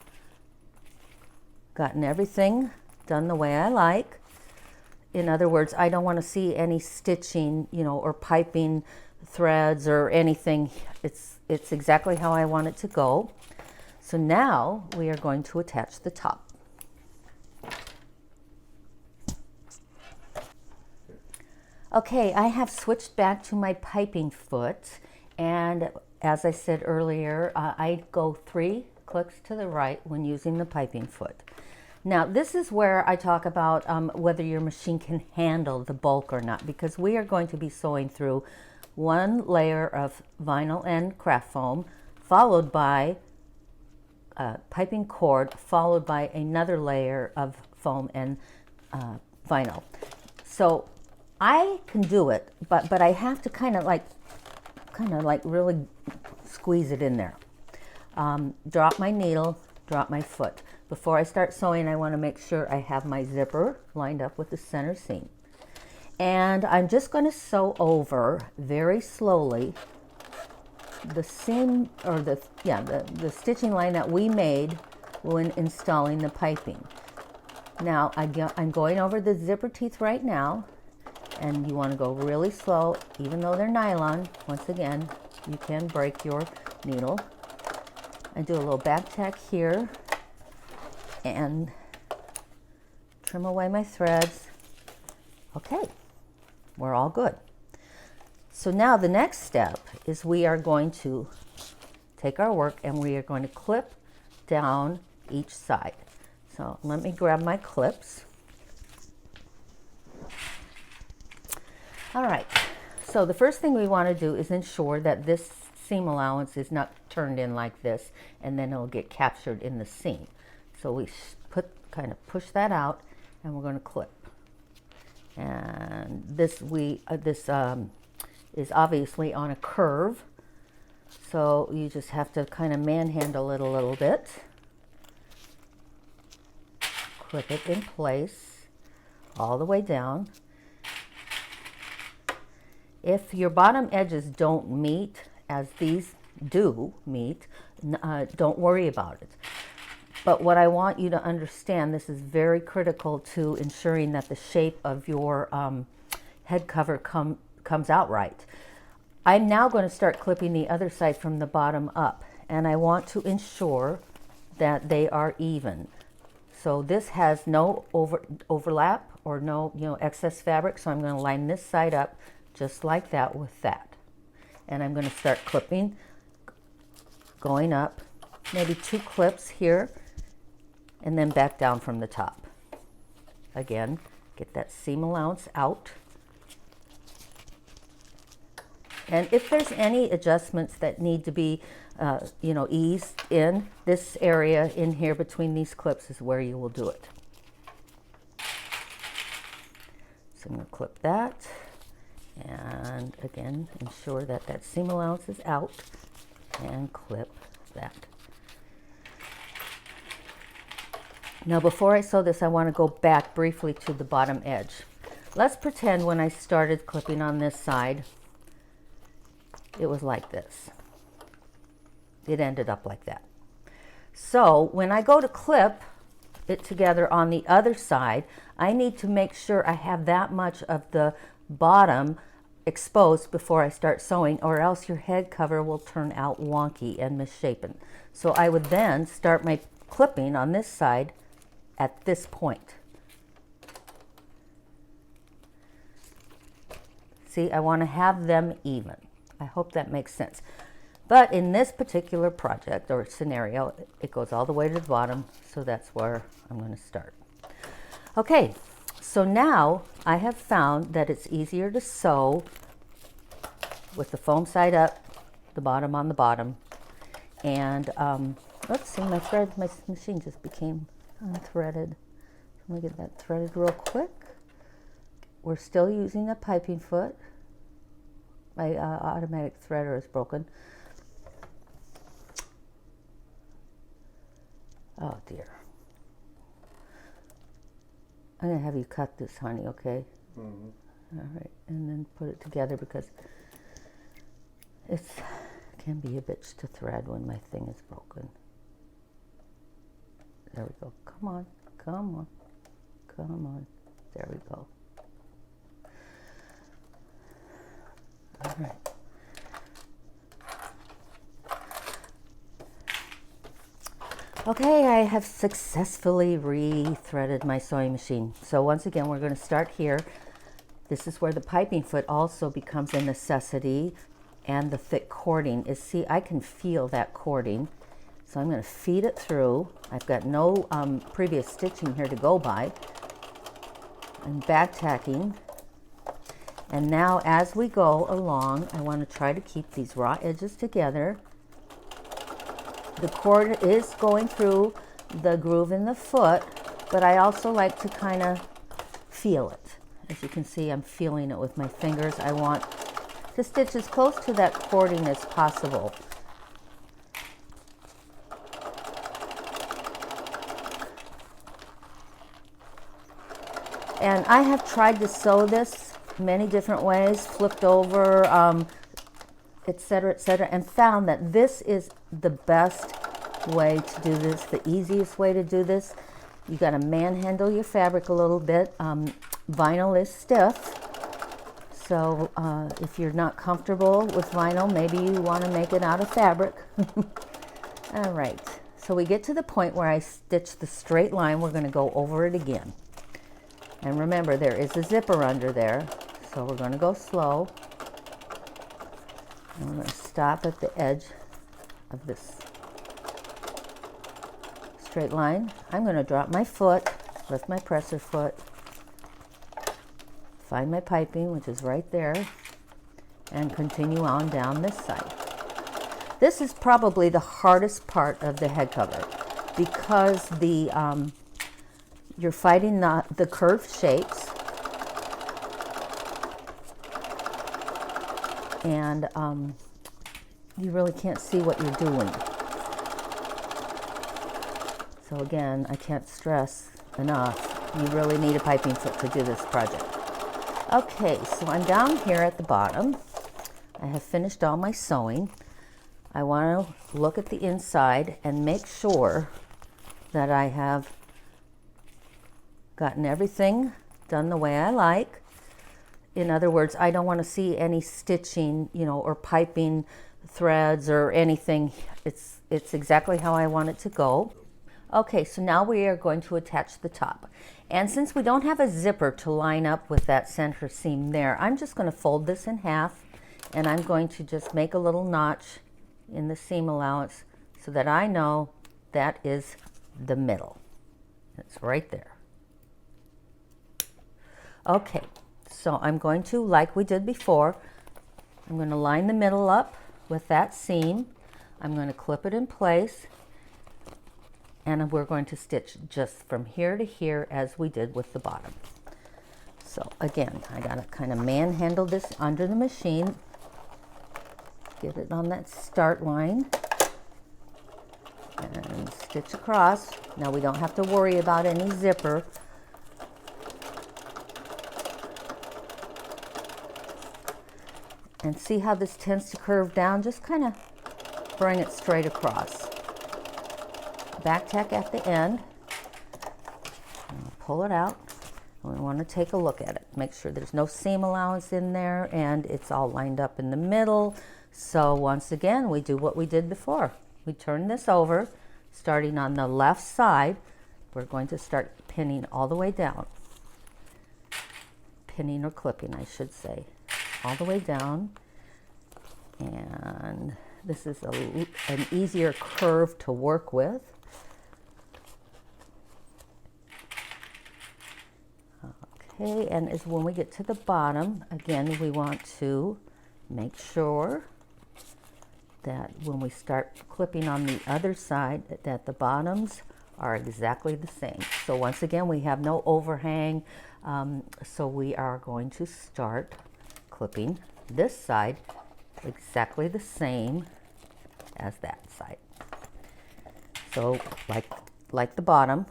gotten everything done the way I like. In other words, I don't want to see any stitching, or piping threads or anything. It's exactly how I want it to go. So now we are going to attach the top. Okay, I have switched back to my piping foot, and as I said earlier, I go 3 clicks to the right when using the piping foot. Now, this is where I talk about whether your machine can handle the bulk or not, because we are going to be sewing through 1 layer of vinyl and craft foam, followed by piping cord, followed by another layer of foam and vinyl. So I can do it, but I have to kind of like really squeeze it in there. Drop my needle, drop my foot. Before I start sewing, I want to make sure I have my zipper lined up with the center seam. And I'm just going to sew over very slowly the seam, or the stitching line that we made when installing the piping. Now I'm going over the zipper teeth right now, and you want to go really slow, even though they're nylon. Once again, you can break your needle. I do a little back tack here and trim away my threads. Okay, we're all good. So now the next step is we are going to take our work and we are going to clip down each side. So let me grab my clips. All right, so the first thing we want to do is ensure that this seam allowance is not turned in like this, and then it'll get captured in the seam. So we kind of push that out, and we're going to clip. And this is obviously on a curve, so you just have to kind of manhandle it a little bit. Clip it in place all the way down. If your bottom edges don't meet, as these do meet, don't worry about it. But what I want you to understand, this is very critical to ensuring that the shape of your head cover comes out right. I'm now going to start clipping the other side from the bottom up, and I want to ensure that they are even. So this has no overlap or no excess fabric, so I'm going to line this side up just like that with that. And I'm going to start clipping, going up, maybe 2 clips here, and then back down from the top. Again, get that seam allowance out. And if there's any adjustments that need to be, eased in, this area in here between these clips is where you will do it. So I'm going to clip that. And again, ensure that that seam allowance is out and clip that. Now before I sew this, I want to go back briefly to the bottom edge. Let's pretend when I started clipping on this side, it was like this. It ended up like that. So when I go to clip it together on the other side, I need to make sure I have that much of the bottom exposed before I start sewing, or else your head cover will turn out wonky and misshapen. So I would then start my clipping on this side at this point. See, I want to have them even. I hope that makes sense. But in this particular project or scenario, it goes all the way to the bottom, so that's where I'm going to start. Okay, so now I have found that it's easier to sew with the foam side up, the bottom on the bottom. And let's see, my machine just became unthreaded. Let me get that threaded real quick. We're still using the piping foot. My automatic threader is broken. Oh dear. I'm gonna have you cut this, honey, okay? Mm-hmm. All right, and then put it together because it can be a bitch to thread when my thing is broken. There we go. Come on, come on, come on. There we go. All right. Okay, I have successfully re-threaded my sewing machine. So once again, we're going to start here. This is where the piping foot also becomes a necessity, and the thick cording is, see, I can feel that cording. So I'm going to feed it through. I've got no previous stitching here to go by. I'm back tacking. And now as we go along, I want to try to keep these raw edges together. The cord is going through the groove in the foot, but I also like to kind of feel it. As you can see, I'm feeling it with my fingers. I want to stitch as close to that cording as possible. And I have tried to sew this many different ways, flipped over, etc., and found that this is the best way to do this, the easiest way to do this. You got to manhandle your fabric a little bit. Vinyl is stiff, so if you're not comfortable with vinyl, maybe you want to make it out of fabric. All right, so we get to the point where I stitch the straight line. We're going to go over it again. And remember, there is a zipper under there, so we're going to go slow. And we're going to stop at the edge of this straight line. I'm going to drop my foot, lift my presser foot, find my piping, which is right there, and continue on down this side. This is probably the hardest part of the head cover because you're fighting the curved shapes, and you really can't see what you're doing. So again, I can't stress enough, you really need a piping foot to do this project. Okay, so I'm down here at the bottom. I have finished all my sewing. I want to look at the inside and make sure that I have gotten everything done the way I like. In other words, I don't want to see any stitching, or piping threads or anything. It's exactly how I want it to go. Okay, so now we are going to attach the top. And since we don't have a zipper to line up with that center seam there, I'm just going to fold this in half, and I'm going to just make a little notch in the seam allowance so that I know that is the middle. It's right there. Okay, so I'm going to, like we did before, I'm going to line the middle up with that seam. I'm going to clip it in place, and we're going to stitch just from here to here as we did with the bottom. So again, I gotta kind of manhandle this under the machine, get it on that start line, and stitch across. Now we don't have to worry about any zipper. And see how this tends to curve down? Just kind of bring it straight across. Back tack at the end. Pull it out. And we want to take a look at it. Make sure there's no seam allowance in there and it's all lined up in the middle. So once again, we do what we did before. We turn this over, starting on the left side. We're going to start pinning all the way down. Pinning or clipping, I should say. All the way down. And this is an easier curve to work with. Okay, and as when we get to the bottom, again, we want to make sure that when we start clipping on the other side, that the bottoms are exactly the same. So once again, we have no overhang, so we are going to start clipping this side exactly the same as that side. So like the bottom,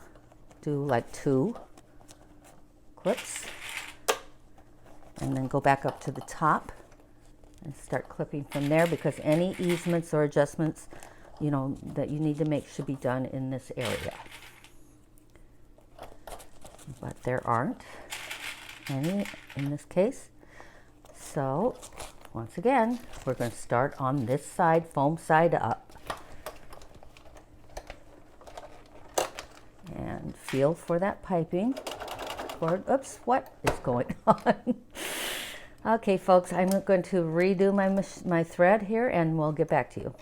do like 2 clips and then go back up to the top and start clipping from there, because any easements or adjustments, you know, that you need to make should be done in this area. But there aren't any in this case. So once again, we're going to start on this side, foam side up. And feel for that piping. Oops, what is going on? Okay, folks, I'm going to redo my thread here and we'll get back to you.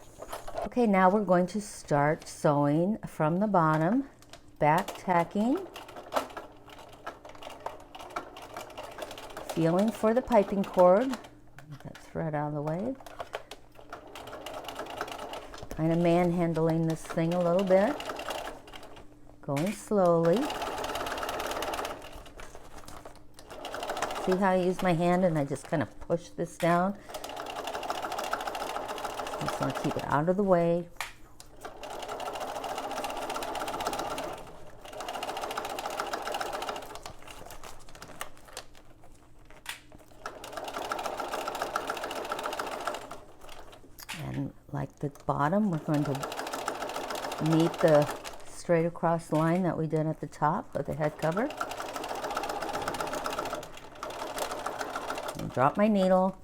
Okay, now we're going to start sewing from the bottom, back tacking, feeling for the piping cord. Get that thread out of the way. Kind of manhandling this thing a little bit, going slowly. See how I use my hand and I just kind of push this down? Just want to keep it out of the way. And like the bottom, we're going to meet the straight across line that we did at the top of the head cover. Drop my needle,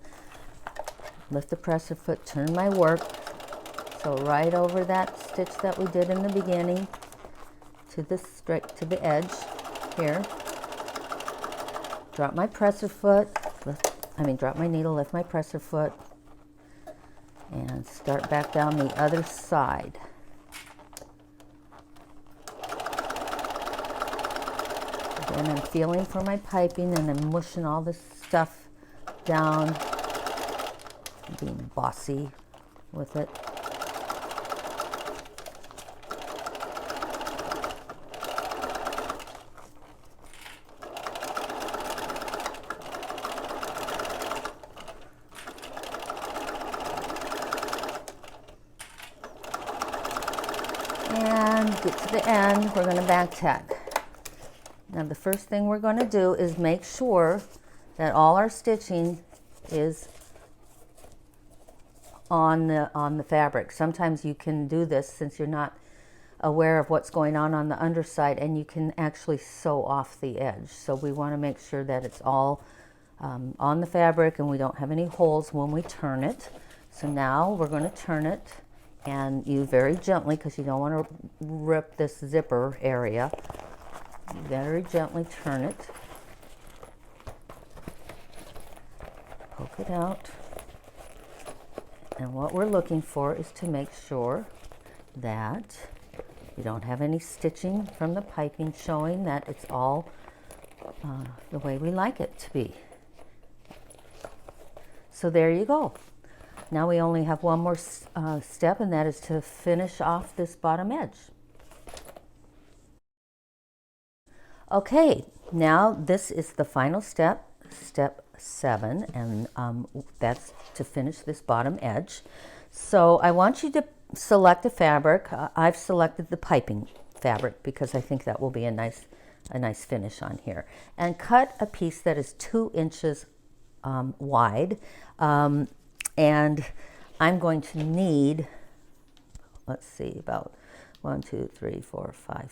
lift the presser foot, turn my work, so right over that stitch that we did in the beginning to the straight to the edge here. Drop my presser foot, drop my needle, lift my presser foot, and start back down the other side. Again, I'm feeling for my piping and I'm mushing all this stuff down, being bossy with it. And get to the end, we're going to back tack. Now the first thing we're going to do is make sure that all our stitching is on the fabric. Sometimes you can do this since you're not aware of what's going on the underside, and you can actually sew off the edge. So we want to make sure that it's all on the fabric and we don't have any holes when we turn it. So now we're going to turn it, and you very gently, because you don't want to rip this zipper area, very gently turn it. Poke it out, and what we're looking for is to make sure that you don't have any stitching from the piping, showing that it's all the way we like it to be. So there you go. Now we only have one more step, and that is to finish off this bottom edge. Okay, now this is the final step, step 7, and that's to finish this bottom edge. So I want you to select a fabric. I've selected the piping fabric because I think that will be a nice finish on here. And cut a piece that is 2 inches wide. And I'm going to need, let's see, about 1, 2, 3, 4, 5,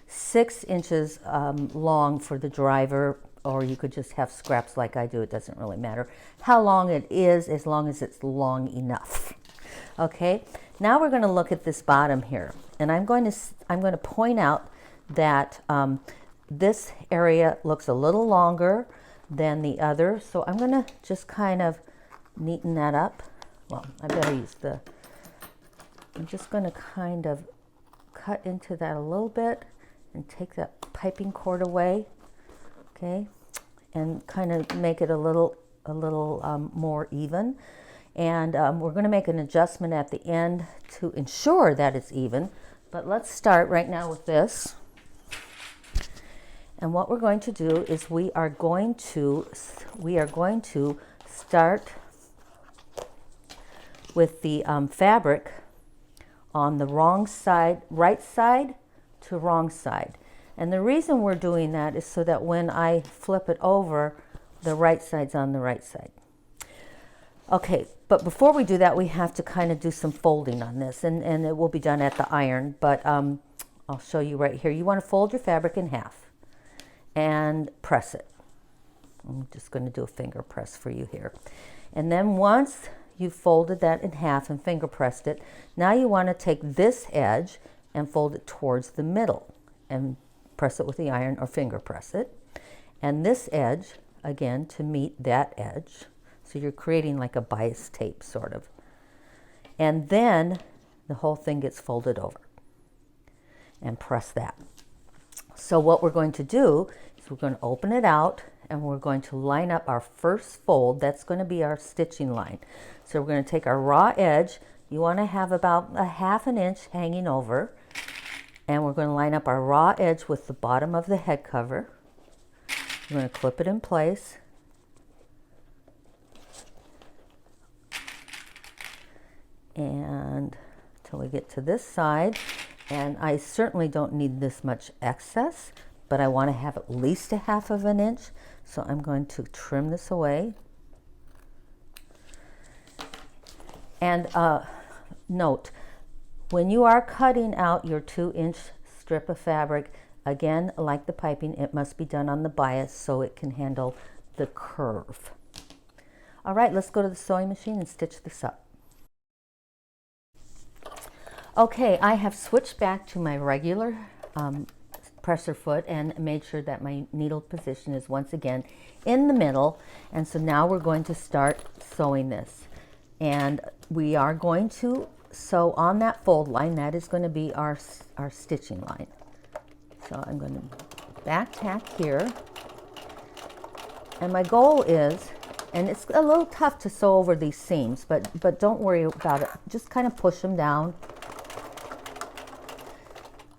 6 inches long for the driver, or you could just have scraps like I do. It doesn't really matter how long it is, as long as it's long enough. Okay, now we're going to look at this bottom here, and I'm going to point out that this area looks a little longer than the other, so I'm going to just kind of neaten that up. Well, I better use I'm just going to kind of cut into that a little bit and take that piping cord away, okay, and kind of make it a little more even. And we're going to make an adjustment at the end to ensure that it's even. But let's start right now with this. And what we're going to do is we are going to start with the fabric on the wrong side, right side to wrong side. And the reason we're doing that is so that when I flip it over, the right side's on the right side. Okay, but before we do that, we have to kind of do some folding on this, and it will be done at the iron, but I'll show you right here. You want to fold your fabric in half and press it. I'm just going to do a finger press for you here. And then once you've folded that in half and finger pressed it, now you want to take this edge and fold it towards the middle and press it with the iron or finger press it. And this edge, again, to meet that edge. So you're creating like a bias tape, sort of. And then the whole thing gets folded over. And press that. So what we're going to do is we're going to open it out and we're going to line up our first fold. That's going to be our stitching line. So we're going to take our raw edge. You want to have about a 1/2 inch hanging over. And we're going to line up our raw edge with the bottom of the head cover. We're going to clip it in place. And until we get to this side. And I certainly don't need this much excess, but I want to have at least a 1/2 inch. So I'm going to trim this away. And note, when you are cutting out your 2-inch strip of fabric, again, like the piping, it must be done on the bias so it can handle the curve. All right, let's go to the sewing machine and stitch this up. Okay, I have switched back to my regular presser foot and made sure that my needle position is once again in the middle. And so now we're going to start sewing this. And we are going to sew on that fold line. That is going to be our stitching line. So I'm going to back tack here. And my goal is, and it's a little tough to sew over these seams, but don't worry about it. Just kind of push them down.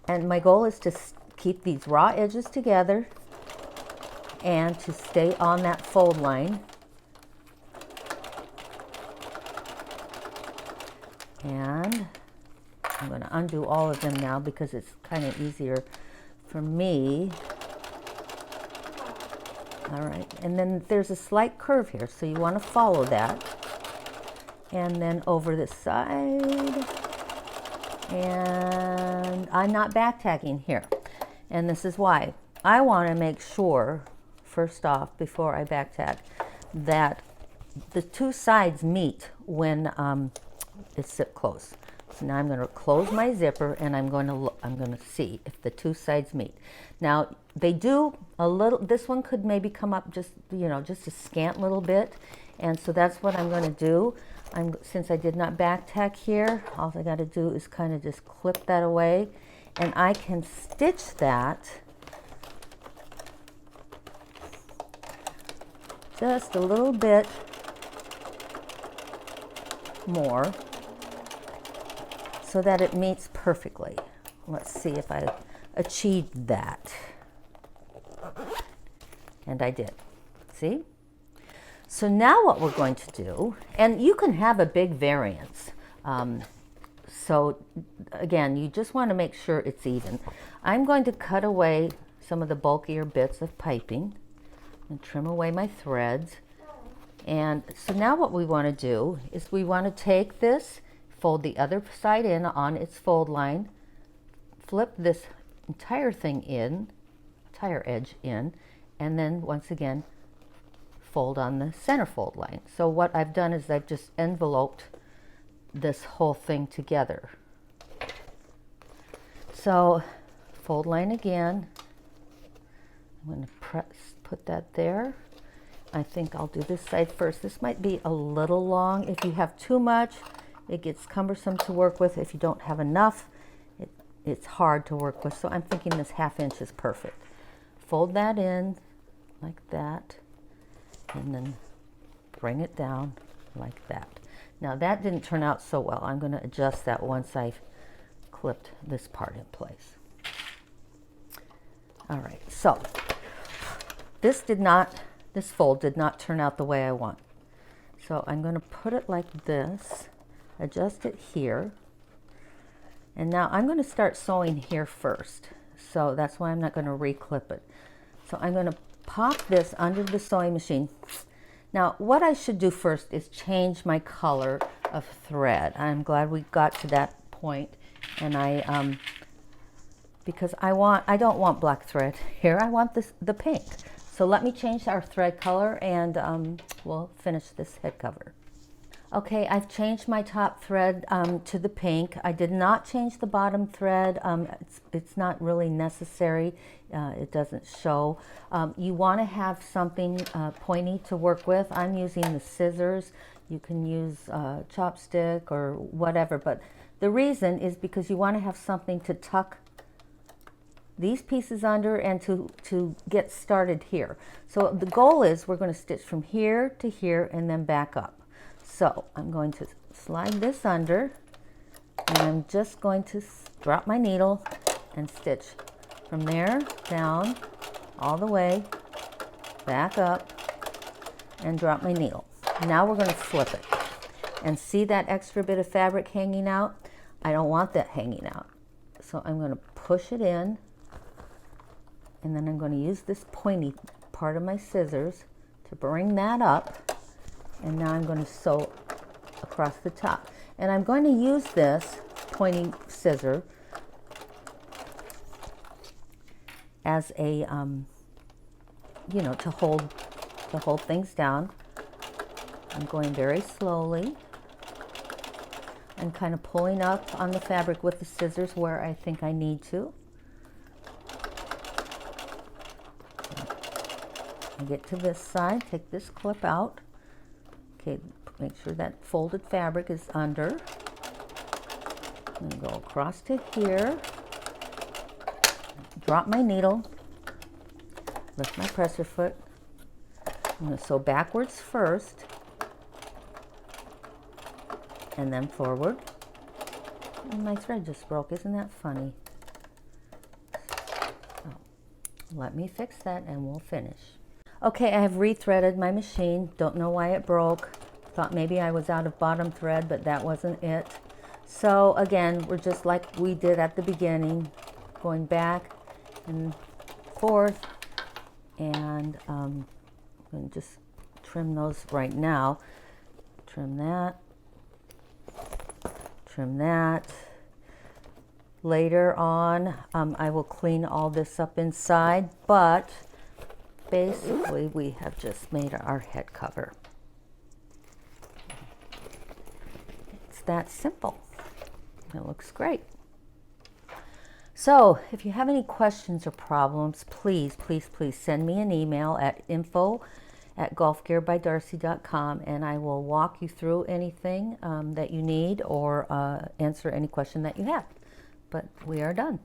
And my goal is to keep these raw edges together and to stay on that fold line. And I'm going to undo all of them now because it's kind of easier for me. All right, and then there's a slight curve here, so you want to follow that. And then over this side. And I'm not back tacking here. And this is why. I want to make sure, first off, before I back tack, that the 2 sides meet when it's zip closed. So now I'm going to close my zipper and I'm going to see if the 2 sides meet. Now they do a little, this one could maybe come up just, just a scant little bit. And so that's what I'm going to do. Since I did not back tack here, all I got to do is kind of just clip that away, and I can stitch that just a little bit more so that it meets perfectly. Let's see if I achieved that. And I did. See? So now what we're going to do, and you can have a big variance. So again, you just want to make sure it's even. I'm going to cut away some of the bulkier bits of piping and trim away my threads. And so now what we want to do is we want to take this, fold the other side in on its fold line, flip this entire thing in, entire edge in, and then once again fold on the center fold line. So what I've done is I've just enveloped this whole thing together. So fold line again. I'm going to put that there. I think I'll do this side first. This might be a little long. If you have too much, it gets cumbersome to work with. If you don't have enough, it's hard to work with. So I'm thinking this 1/2 inch is perfect. Fold that in like that, and then bring it down like that. Now that didn't turn out so well. I'm going to adjust that once I've clipped this part in place. All right, so this fold did not turn out the way I want. So I'm going to put it like this, adjust it here, and now I'm going to start sewing here first. So that's why I'm not going to re-clip it. So I'm going to pop this under the sewing machine. Now what I should do first is change my color of thread. I'm glad we got to that point, and because I don't want black thread here. I want the pink. So let me change our thread color, and we'll finish this head cover. Okay, I've changed my top thread to the pink. I did not change the bottom thread. It's not really necessary. It doesn't show. You want to have something pointy to work with. I'm using the scissors. You can use chopstick or whatever, but the reason is because you want to have something to tuck these pieces under and to get started here. So the goal is we're going to stitch from here to here and then back up. So I'm going to slide this under, and I'm just going to drop my needle and stitch from there down all the way back up and drop my needle. Now we're going to flip it, and see that extra bit of fabric hanging out? I don't want that hanging out. So I'm going to push it in, and then I'm going to use this pointy part of my scissors to bring that up, and now I'm going to sew across the top. And I'm going to use this pointy scissor as a, to hold things down. I'm going very slowly and kind of pulling up on the fabric with the scissors where I think I need to. I get to this side, take this clip out. Okay, make sure that folded fabric is under. I'm going to go across to here, drop my needle, lift my presser foot. I'm going to sew backwards first, and then forward. And my thread just broke. Isn't that funny? So, let me fix that and we'll finish. Okay, I have rethreaded my machine. Don't know why it broke. Thought maybe I was out of bottom thread, but that wasn't it. So again, we're just like we did at the beginning, going back and forth, and I'm going to just trim those right now. Trim that. Trim that. Later on, I will clean all this up inside, but basically we have just made our head cover. It's that simple. It looks great. So if you have any questions or problems, please send me an email at info@golfgearbydarcy.com, and I will walk you through anything that you need, or answer any question that you have. But we are done.